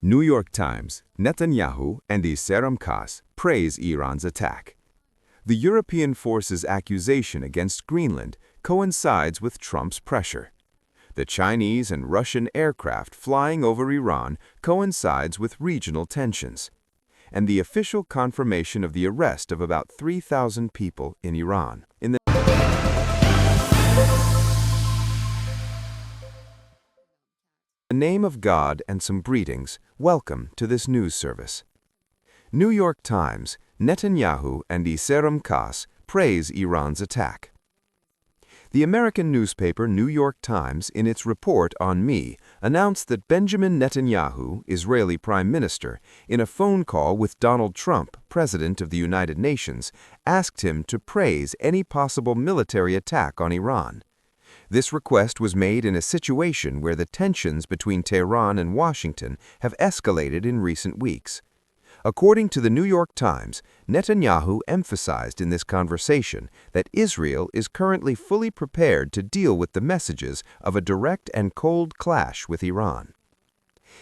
New York Times, Netanyahu and Isram Khas praise Iran's attack. The European forces' accusation against Greenland coincides with Trump's pressure. The Chinese and Russian aircraft flying over Iran coincides with regional tensions. And the official confirmation of the arrest of about 3,000 people in Iran. In the name of God and some greetings, welcome to this news service. New York Times, Netanyahu and Isram Khas praise Iran's attack. The American newspaper New York Times, in its report on me, announced that Benjamin Netanyahu, Israeli Prime Minister, in a phone call with Donald Trump, President of the United Nations, asked him to praise any possible military attack on Iran. This request was made in a situation where the tensions between Tehran and Washington have escalated in recent weeks. According to the New York Times, Netanyahu emphasized in this conversation that Israel is currently fully prepared to deal with the messages of a direct and cold clash with Iran.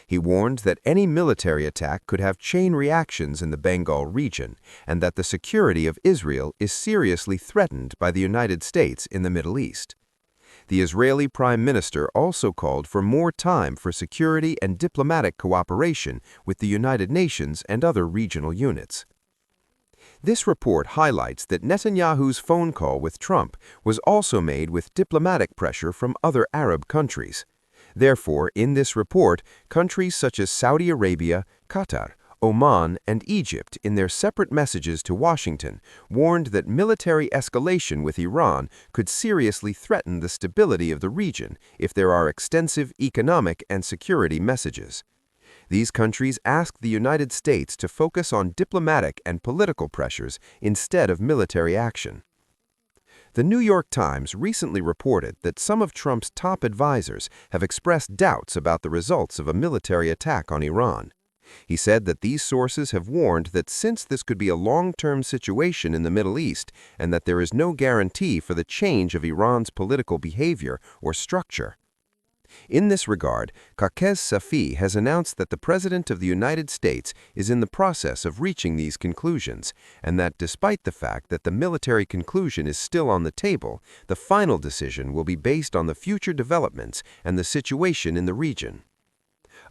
He warned that any military attack could have chain reactions in the Bengal region and that the security of Israel is seriously threatened by the United States in the Middle East. The Israeli Prime Minister also called for more time for security and diplomatic cooperation with the United Nations and other regional units. This report highlights that Netanyahu's phone call with Trump was also made with diplomatic pressure from other Arab countries. Therefore, in this report, countries such as Saudi Arabia, Qatar, Oman, and Egypt, in their separate messages to Washington, warned that military escalation with Iran could seriously threaten the stability of the region if there are extensive economic and security messages. These countries asked the United States to focus on diplomatic and political pressures instead of military action. The New York Times recently reported that some of Trump's top advisors have expressed doubts about the results of a military attack on Iran. He said that these sources have warned that since this could be a long-term situation in the Middle East and that there is no guarantee for the change of Iran's political behavior or structure. In this regard, Qais Safi has announced that the President of the United States is in the process of reaching these conclusions, and that despite the fact that the military conclusion is still on the table, the final decision will be based on the future developments and the situation in the region.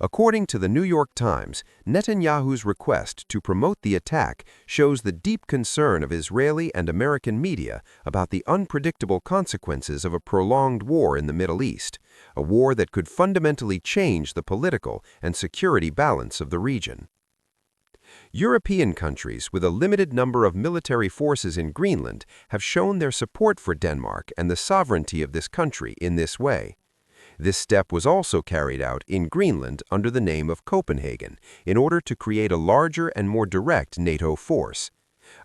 According to the New York Times, Netanyahu's request to promote the attack shows the deep concern of Israeli and American media about the unpredictable consequences of a prolonged war in the Middle East, a war that could fundamentally change the political and security balance of the region. European countries with a limited number of military forces in Greenland have shown their support for Denmark and the sovereignty of this country in this way. This step was also carried out in Greenland under the name of Copenhagen in order to create a larger and more direct NATO force.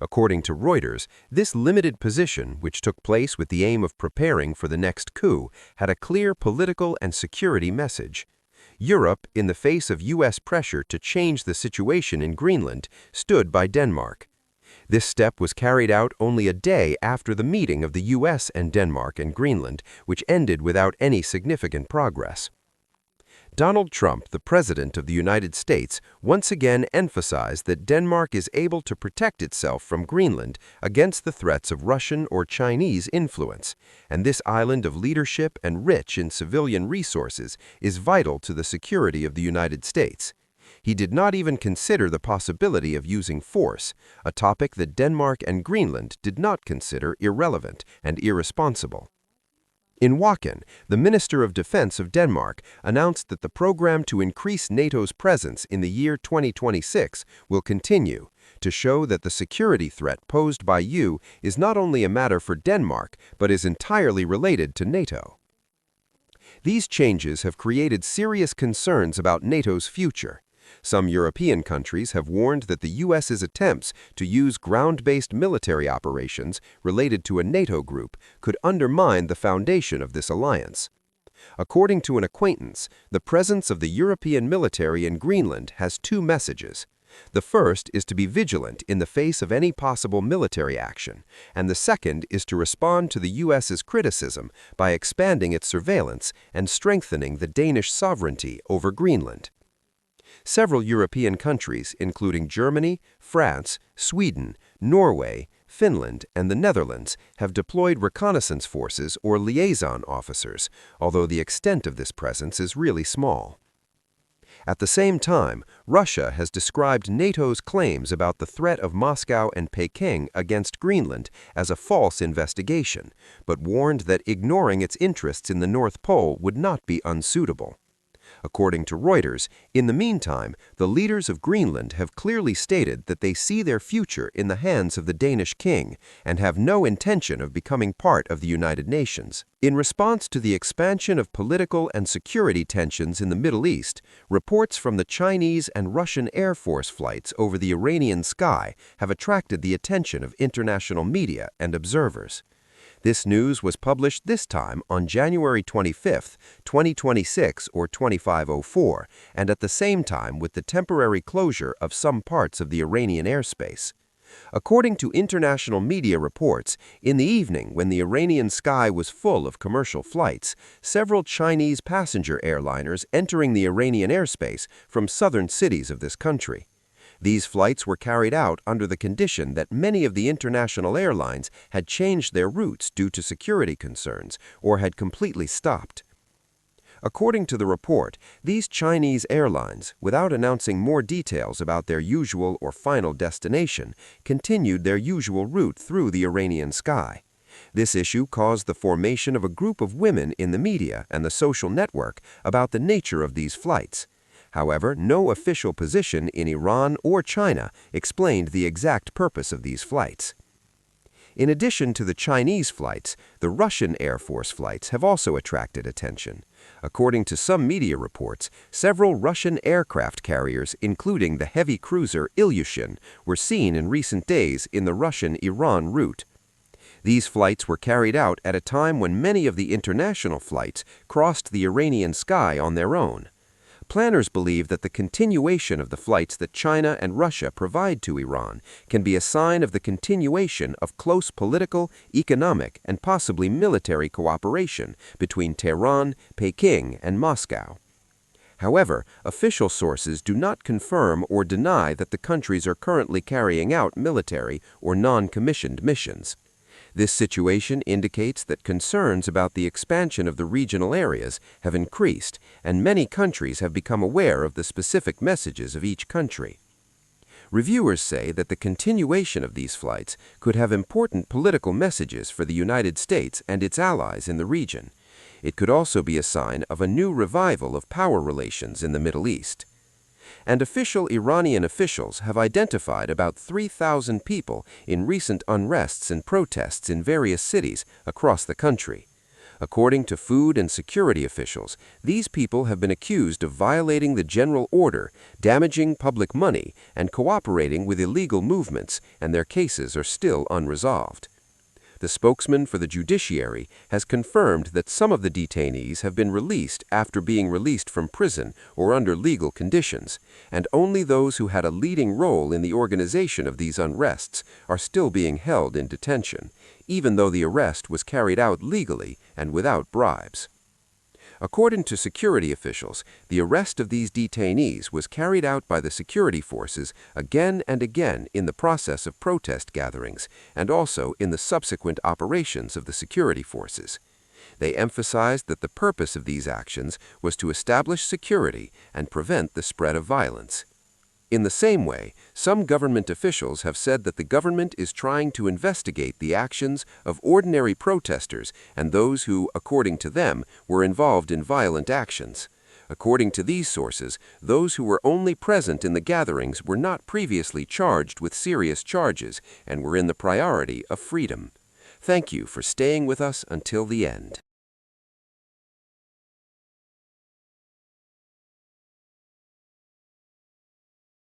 According to Reuters, this limited position, which took place with the aim of preparing for the next coup, had a clear political and security message. Europe, in the face of U.S. pressure to change the situation in Greenland, stood by Denmark. This step was carried out only a day after the meeting of the U.S. and Denmark and Greenland, which ended without any significant progress. Donald Trump, the President of the United States, once again emphasized that Denmark is able to protect itself from Greenland against the threats of Russian or Chinese influence, and this island of leadership and rich in civilian resources is vital to the security of the United States. He did not even consider the possibility of using force, a topic that Denmark and Greenland did not consider irrelevant and irresponsible. In Wacken, the Minister of Defense of Denmark announced that the program to increase NATO's presence in the year 2026 will continue, to show that the security threat posed by EU is not only a matter for Denmark, but is entirely related to NATO. These changes have created serious concerns about NATO's future. Some European countries have warned that the U.S.'s attempts to use ground-based military operations related to a NATO group could undermine the foundation of this alliance. According to an acquaintance, the presence of the European military in Greenland has two messages. The first is to be vigilant in the face of any possible military action, and the second is to respond to the U.S.'s criticism by expanding its surveillance and strengthening the Danish sovereignty over Greenland. Several European countries, including Germany, France, Sweden, Norway, Finland, and the Netherlands, have deployed reconnaissance forces or liaison officers, although the extent of this presence is really small. At the same time, Russia has described NATO's claims about the threat of Moscow and Peking against Greenland as a false investigation, but warned that ignoring its interests in the North Pole would not be unsuitable. According to Reuters, in the meantime, the leaders of Greenland have clearly stated that they see their future in the hands of the Danish king and have no intention of becoming part of the United Nations. In response to the expansion of political and security tensions in the Middle East, reports from the Chinese and Russian Air Force flights over the Iranian sky have attracted the attention of international media and observers. This news was published this time on January 25, 2026 or 2504, and at the same time with the temporary closure of some parts of the Iranian airspace. According to international media reports, in the evening when the Iranian sky was full of commercial flights, several Chinese passenger airliners entering the Iranian airspace from southern cities of this country. These flights were carried out under the condition that many of the international airlines had changed their routes due to security concerns or had completely stopped. According to the report, these Chinese airlines, without announcing more details about their usual or final destination, continued their usual route through the Iranian sky. This issue caused the formation of a group of women in the media and the social network about the nature of these flights. However, no official position in Iran or China explained the exact purpose of these flights. In addition to the Chinese flights, the Russian Air Force flights have also attracted attention. According to some media reports, several Russian aircraft carriers, including the heavy cruiser Ilyushin, were seen in recent days in the Russian-Iran route. These flights were carried out at a time when many of the international flights crossed the Iranian sky on their own. Planners believe that the continuation of the flights that China and Russia provide to Iran can be a sign of the continuation of close political, economic, and possibly military cooperation between Tehran, Peking, and Moscow. However, official sources do not confirm or deny that the countries are currently carrying out military or non-commissioned missions. This situation indicates that concerns about the expansion of the regional areas have increased, and many countries have become aware of the specific messages of each country. Reviewers say that the continuation of these flights could have important political messages for the United States and its allies in the region. It could also be a sign of a new revival of power relations in the Middle East. And official Iranian officials have identified about 3,000 people in recent unrests and protests in various cities across the country. According to food and security officials, these people have been accused of violating the general order, damaging public money, and cooperating with illegal movements, and their cases are still unresolved. The spokesman for the judiciary has confirmed that some of the detainees have been released after being released from prison or under legal conditions, and only those who had a leading role in the organization of these unrests are still being held in detention, even though the arrest was carried out legally and without bribes. According to security officials, the arrest of these detainees was carried out by the security forces again and again in the process of protest gatherings and also in the subsequent operations of the security forces. They emphasized that the purpose of these actions was to establish security and prevent the spread of violence. In the same way, some government officials have said that the government is trying to investigate the actions of ordinary protesters and those who, according to them, were involved in violent actions. According to these sources, those who were only present in the gatherings were not previously charged with serious charges and were in the priority of freedom. Thank you for staying with us until the end.